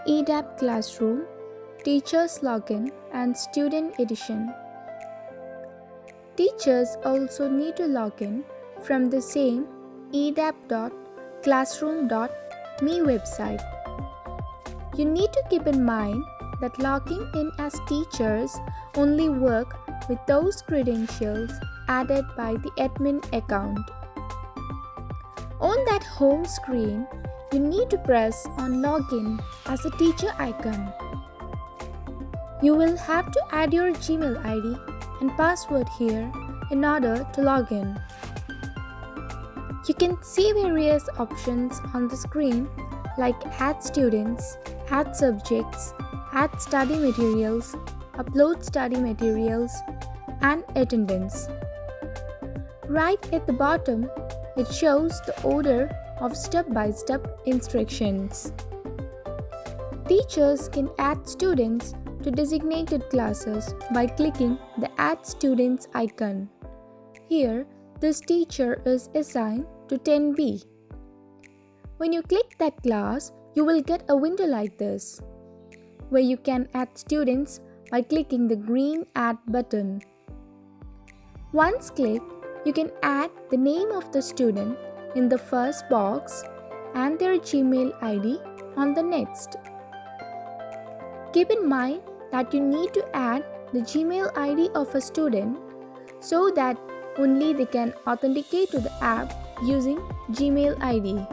EDAP Classroom, Teachers Login and Student Edition. Teachers also need to log in from the same edap.classroom.me website. You need to keep in mind that logging in as teachers only work with those credentials added by the admin account. On that home screen, you need to press on Login as a teacher icon. You will have to add your Gmail ID and password here in order to log in. You can see various options on the screen like Add Students, Add Subjects, Add Study Materials, Upload Study Materials, and Attendance. Right at the bottom, it shows the order of step-by-step instructions. Teachers can add students to designated classes by clicking the Add Students icon. Here, this teacher is assigned to 10B. When you click that class, you will get a window like this, where you can add students by clicking the green Add button. Once clicked, you can add the name of the student in the first box and their Gmail ID on the next. Keep in mind that you need to add the Gmail ID of a student so that only they can authenticate to the app using Gmail ID.